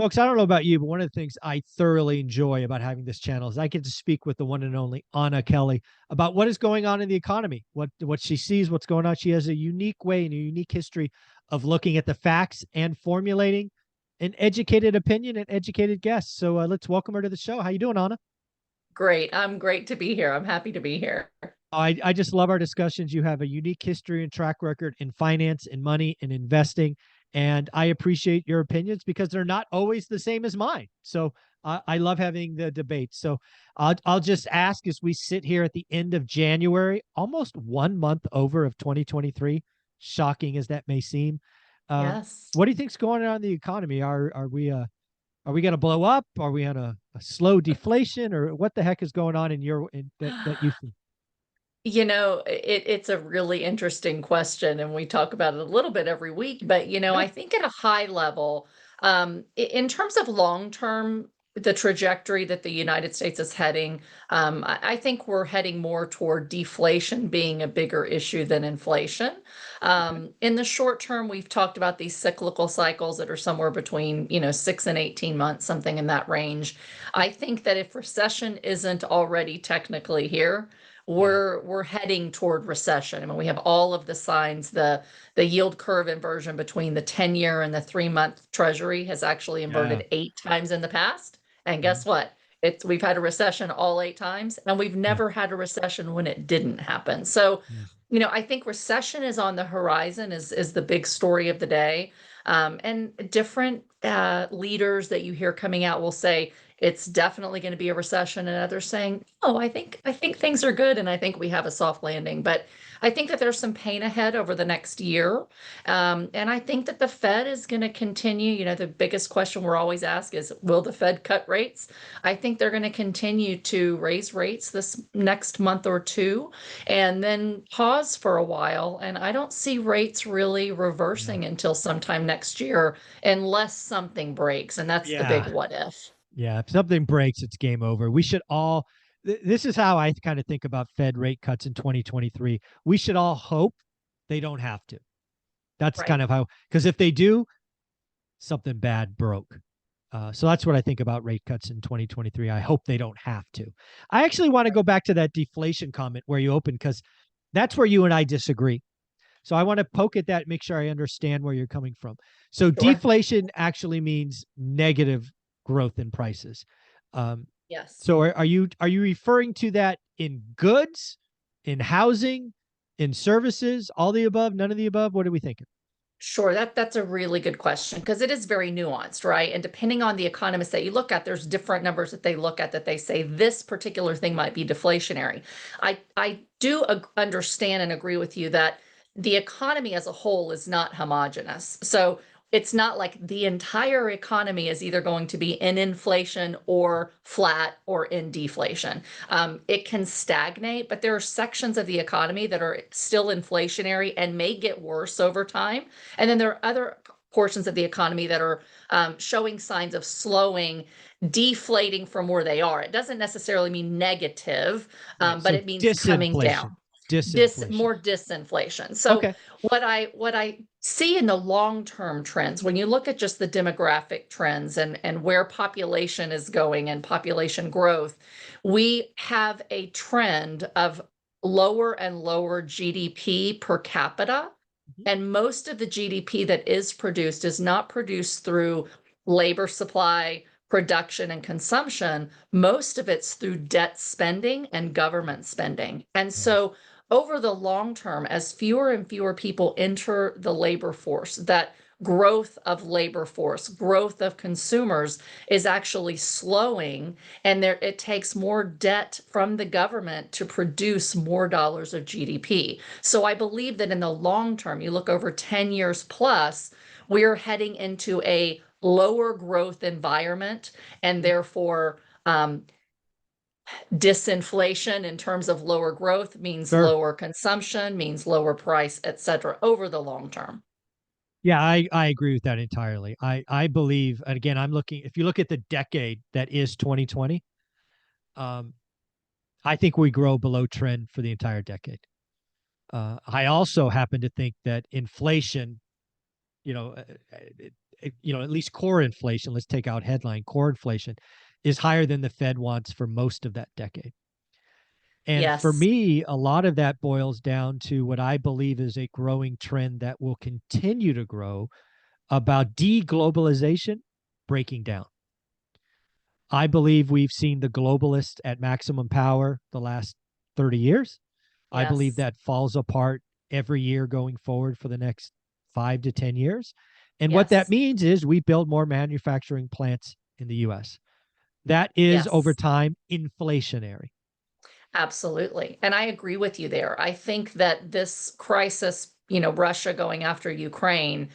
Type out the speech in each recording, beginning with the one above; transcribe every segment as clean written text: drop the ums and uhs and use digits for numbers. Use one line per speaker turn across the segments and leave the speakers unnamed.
Folks, I don't know about you, but one of the things I thoroughly enjoy about having this channel is I get to speak with the one and only Anna Kelly about what is going on in the economy, what she sees, what's going on. She has a unique way and a unique history of looking at the facts and formulating an educated opinion and educated guests. So let's welcome her to the show. How you doing, Anna?
Great. I'm great to be here. I'm happy to be here.
I just love our discussions. You have a unique history and track record in finance and money and investing. And I appreciate your opinions because they're not always the same as mine. So I love having the debate. So I'll just ask as we sit here at the end of January, almost 1 month over of 2023, shocking as that may seem. Um,
Yes.
what do you think's going on in the economy? Are we going to blow up? Are we on a slow deflation, or what the heck is going on in that you see?
It's a really interesting question, and we talk about it a little bit every week. But,
Yeah.
I think at a high level, in terms of long term, the trajectory that the United States is heading, I think we're heading more toward deflation being a bigger issue than inflation.
Okay.
In the short term, we've talked about these cyclical cycles that are somewhere between, 6 and 18 months, something in that range. I think that if recession isn't already technically here,
Yeah.
we're heading toward recession. I mean, we have all of the signs. The yield curve inversion between the 10-year and the 3-month treasury has actually
Yeah.
inverted 8 times in the past. And
Mhm.
guess what? We've had a recession all 8 times, and we've
Yeah.
never had a recession when it didn't happen. So,
Yeah.
I think recession is on the horizon is the big story of the day. And different leaders that you hear coming out will say it's definitely going to be a recession, and others saying, "Oh, I think things are good, and I think we have a soft landing." But I think that there's some pain ahead over the next year, and I think that the Fed is going to continue. The biggest question we're always asked is, "Will the Fed cut rates?" I think they're going to continue to raise rates this next month or two, and then pause for a while. And I don't see rates really
Yeah.
reversing until sometime next year, unless something breaks, and that's the big
Yeah.
what if.
Yeah. If something breaks, it's game over. We should all, this is how I kind of think about Fed rate cuts in 2023. We should all hope they don't have to. That's kind
Right.
of how, because if they do, something bad broke. So that's what I think about rate cuts in 2023. I hope they don't have to. I actually want to go back to that deflation comment where you opened, because that's where you and I disagree. So I want to poke at that, make sure I understand where you're coming from. So
Sure.
deflation actually means negative growth in prices. Um,
Yes.
so are you referring to that in goods, in housing, in services, all the above, none of the above? What are we thinking?
Sure, that's a really good question because it is very nuanced, right? And depending on the economist that you look at, there's different numbers that they look at that they say this particular thing might be deflationary. I do understand and agree with you that the economy as a whole is not homogenous. So it's not like the entire economy is either going to be in inflation or flat or in deflation. It can stagnate, but there are sections of the economy that are still inflationary and may get worse over time. And then there are other portions of the economy that are showing signs of slowing, deflating from where they are. It doesn't necessarily mean negative,
Right.
but
So
it means coming
disinflation.
down.
Disinflation.
More disinflation. So
Okay.
what I see in the long-term trends, when you look at just the demographic trends and where population is going and population growth, we have a trend of lower and lower GDP per capita.
Mhm.
And most of the GDP that is produced is not produced through labor supply, production, and consumption. Most of it's through debt spending and government spending. And
Yeah.
so, over the long term, as fewer and fewer people enter the labor force, that growth of labor force, growth of consumers is actually slowing, and there it takes more debt from the government to produce more dollars of GDP. So I believe that in the long term, you look over 10 years plus, we're heading into a lower growth environment, and
Mhm.
therefore disinflation in terms of lower growth means
Sure.
lower consumption, means lower price, et cetera, over the long term.
Yeah, I agree with that entirely. I believe, and again, I'm looking, if you look at the decade that is 2020, um, I think we grow below trend for the entire decade. I also happen to think that inflation you know, at least core inflation, let's take out headline core inflation, is higher than the Fed wants for most of that decade. And for
Yes.
me, a lot of that boils down to what I believe is a growing trend that will continue to grow about deglobalization breaking down. I believe we've seen the globalists at maximum power the last 30 years. I believe
Yes.
that falls apart every year going forward for the next 5 to 10 years. And what that
Yes.
means is we build more manufacturing plants in the US. That is over
Yes.
time inflationary.
Absolutely. And I agree with you there. I think that this crisis, Russia going after Ukraine,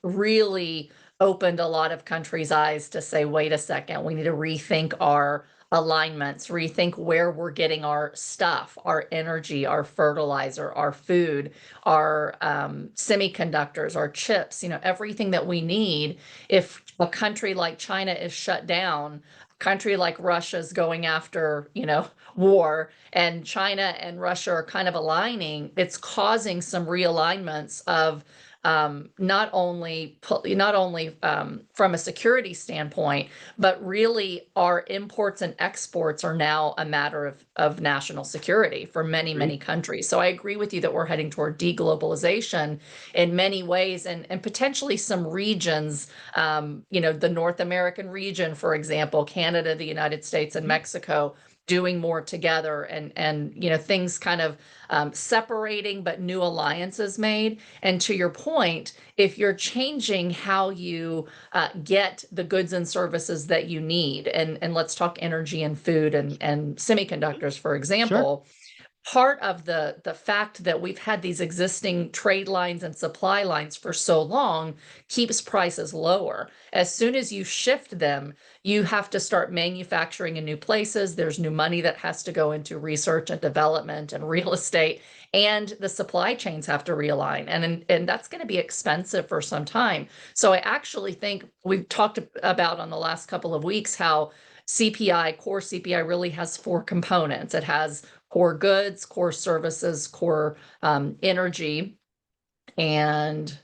really opened a lot of countries' eyes to say, wait a second, we need to rethink our alignments, rethink where we're getting our stuff, our energy, our fertilizer, our food, our semiconductors, our chips, everything that we need. If a country like China is shut down, a country like Russia is going after, war, and China and Russia are kind of aligning, it's causing some realignments of not only from a security standpoint, but really our imports and exports are now a matter of national security for many,
Agreed.
many countries. So I agree with you that we're heading toward deglobalization in many ways, and potentially some regions, the North American region, for example, Canada, the United States, and
Mhm.
Mexico doing more together, and things kind of separating, but new alliances made. And to your point, if you're changing how you get the goods and services that you need, and let's talk energy and food and semiconductors, for
Sure.
example, part of the fact that we've had these existing trade lines and supply lines for so long keeps prices lower. As soon as you shift them, you have to start manufacturing in new places. There's new money that has to go into research and development and real estate, and the supply chains have to realign. And that's going to be expensive for some time. So I actually think we've talked about on the last couple of weeks how CPI, core CPI, really has four components. It has core goods, core services, core energy, and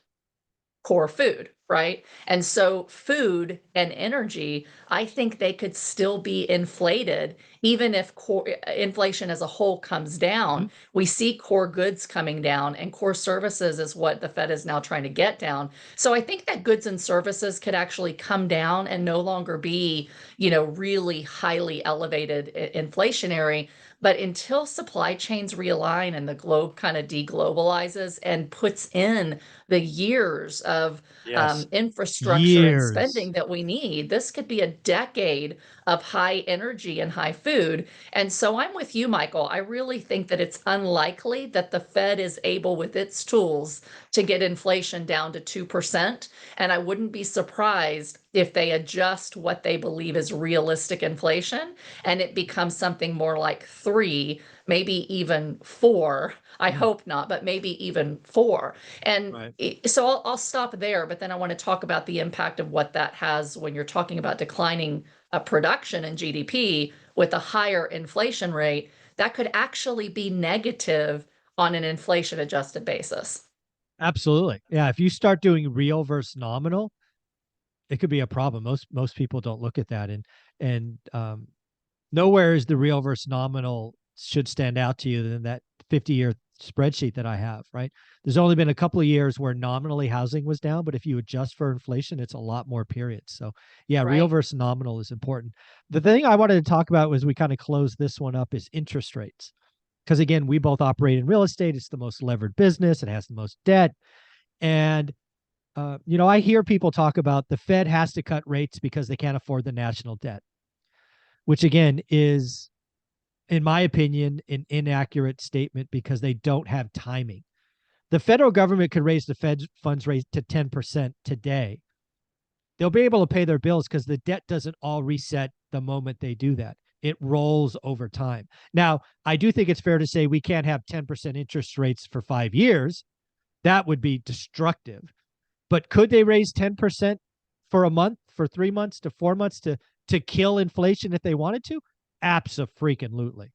core food, right? And so food and energy, I think they could still be inflated even if core inflation as a whole comes
Mhm.
down. We see core goods coming down, and core services is what the Fed is now trying to get down. So I think that goods and services could actually come down and no longer be, really highly elevated inflationary. But until supply chains realign and the globe kind of deglobalizes and puts in the years of
Yes.
infrastructure and
Years.
spending that we need, this could be a decade of high energy and high food. And so I'm with you, Michael. I really think that it's unlikely that the Fed is able, with its tools, to get inflation down to 2%. And I wouldn't be surprised if they adjust what they believe is realistic inflation and it becomes something more like 3, maybe even 4. I
Mm.
hope not, but maybe even 4. And
Right.
so I'll stop there, but then I want to talk about the impact of what that has when you're talking about declining production and GDP with a higher inflation rate. That could actually be negative on an inflation adjusted basis.
Absolutely. Yeah. If you start doing real versus nominal, it could be a problem. Most people don't look at that, and nowhere is the real versus nominal should stand out to you than that 50-year spreadsheet that I have. Right. There's only been a couple of years where nominally housing was down, but if you adjust for inflation, it's a lot more periods. So yeah, real
Right.
versus nominal is important. The thing I wanted to talk about was we kind of close this one up is interest rates. Because again, we both operate in real estate. It's the most levered business. It has the most debt. And I hear people talk about the Fed has to cut rates because they can't afford the national debt, which again is, in my opinion, an inaccurate statement because they don't have timing. The federal government could raise the Fed funds rate to 10% today. They'll be able to pay their bills because the debt doesn't all reset the moment they do that. It rolls over time. Now, I do think it's fair to say we can't have 10% interest rates for 5 years. That would be destructive. But could they raise 10% for a month, for 3 months to 4 months to kill inflation if they wanted to? Absolutely.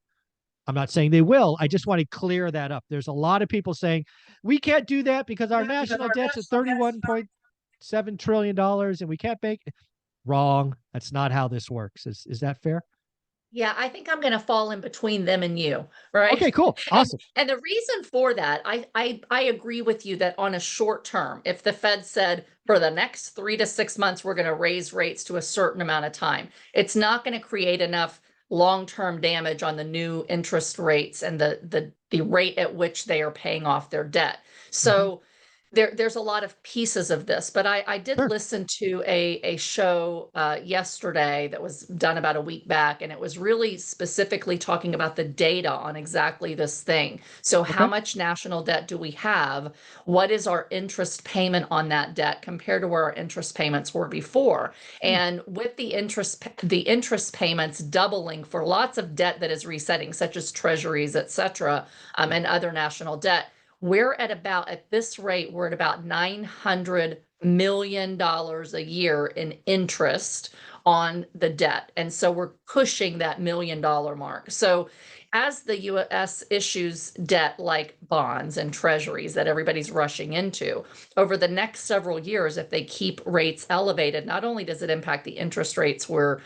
I'm not saying they will. I just want to clear that up. There's a lot of people saying we can't do that because our national debt's at $31.7 trillion and we can't make. Wrong. That's not how this works. Is that fair?
Yeah, I think I'm going to fall in between them and you, right?
Okay, cool.
And
Awesome.
and the reason for that, I agree with you that on a short term, if the Fed said for the next 3 to 6 months we're going to raise rates to a certain amount of time, it's not going to create enough long-term damage on the new interest rates and the rate at which they are paying off their debt. So there's a lot of pieces of this, but I did
Sure.
listen to a show yesterday that was done about a week back, and it was really specifically talking about the data on exactly this thing. So how
Okay.
much national debt do we have? What is our interest payment on that debt compared to where our interest payments were before?
Hmm.
And with the interest payments doubling for lots of debt that is resetting, such as treasuries, et cetera, and other national debt, we're at this rate, we're at about $900 million a year in interest on the debt. And so we're pushing that $1 million mark. So as the US issues debt like bonds and treasuries that everybody's rushing into over the next several years, if they keep rates elevated, not only does it impact the interest rates we're,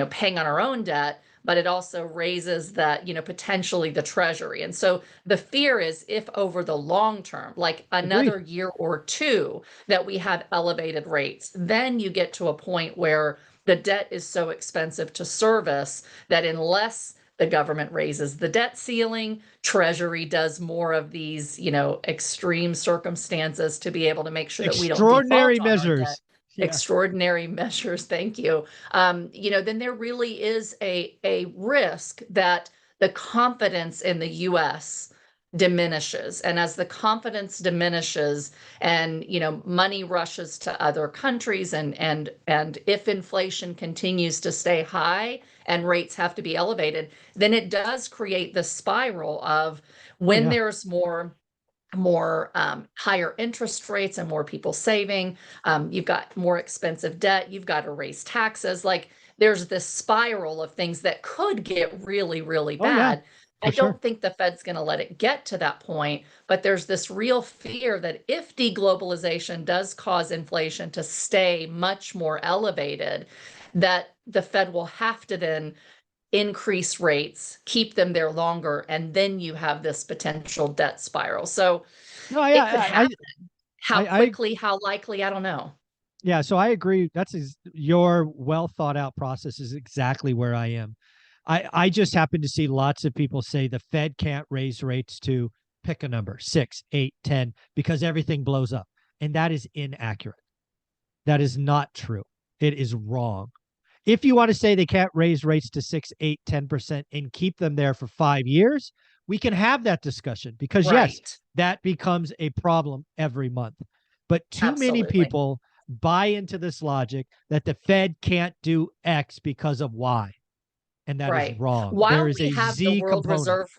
paying on our own debt, but it also raises that, potentially the treasury. And so the fear is if over the long term, like
Agreed.
another year or two, that we have elevated rates, then you get to a point where the debt is so expensive to service that unless the government raises the debt ceiling, Treasury does more of these, extreme circumstances to be able to make sure that we don't default
Extraordinary
on our debt.
measures. Yeah.
Extraordinary measures, thank you. Then there really is a risk that the confidence in the US diminishes. And as the confidence diminishes and money rushes to other countries and if inflation continues to stay high and rates have to be elevated, then it does create the spiral of
Oh
when
yeah.
there's more higher interest rates and more people saving. You've got more expensive debt. You've got to raise taxes. Like there's this spiral of things that could get really, really
Oh yeah.
bad. I
For sure.
don't think the Fed's going to let it get to that point, but there's this real fear that if deglobalization does cause inflation to stay much more elevated, that the Fed will have to then increase rates, keep them there longer, and then you have this potential debt spiral. So
No,
it could
yeah,
happen. How
I
quickly, how likely, I don't know.
yeah. So I agree. Your well thought out process is exactly where I am. I just happen to see lots of people say the Fed can't raise rates to pick a number, 6, 8, 10, because everything blows up. And that is inaccurate. That is not true. It is wrong. If you want to say they can't raise rates to 6, 8, 10% and keep them there for 5 years, we can have that discussion because, yes,
Right.
that becomes a problem every month. But too many
Absolutely.
people buy into this logic that the Fed can't do X because of Y. And that is
Right.
wrong. There
While
is
we
a
have the
Z
world
component.
reserve,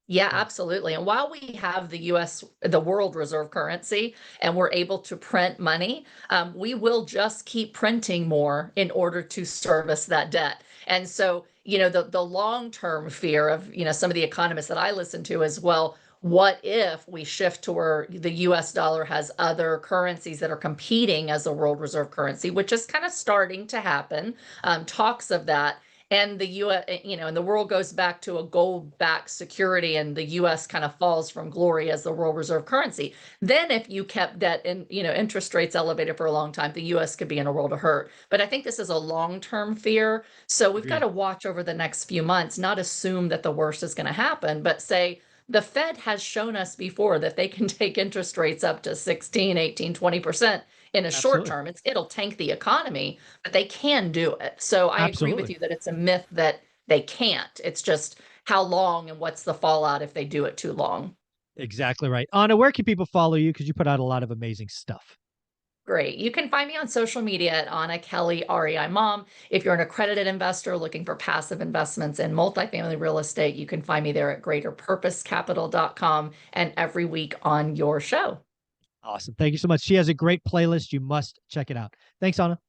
yeah,
Yeah,
absolutely. And while we have the world reserve currency, and we're able to print money, we will just keep printing more in order to service that debt. And so, the long-term fear of, some of the economists that I listen to as well, what if we shift to where the US dollar has other currencies that are competing as a world reserve currency, which is kind of starting to happen, talks of that, and the US, and the world goes back to a gold-backed security, and the US kind of falls from glory as the world reserve currency. Then if you kept debt and, interest rates elevated for a long time, the US could be in a world of hurt. But I think this is a long-term fear. So we've got
agreed.
to watch over the next few months, not assume that the worst is going to happen, but say the Fed has shown us before that they can take interest rates up to 16, 18, 20% in a short
Absolutely.
term. It'll tank the economy, but they can do it. So I agree with
Absolutely.
you that it's a myth that they can't. It's just how long and what's the fallout if they do it too long.
Exactly right. Anna, where can people follow you? Because you put out a lot of amazing stuff.
Great. You can find me on social media at Anna Kelly REI Mom. If you're an accredited investor looking for passive investments in multifamily real estate, you can find me there at greaterpurposecapital.com and every week on your show.
Awesome. Thank you so much. She has a great playlist. You must check it out. Thanks, Anna.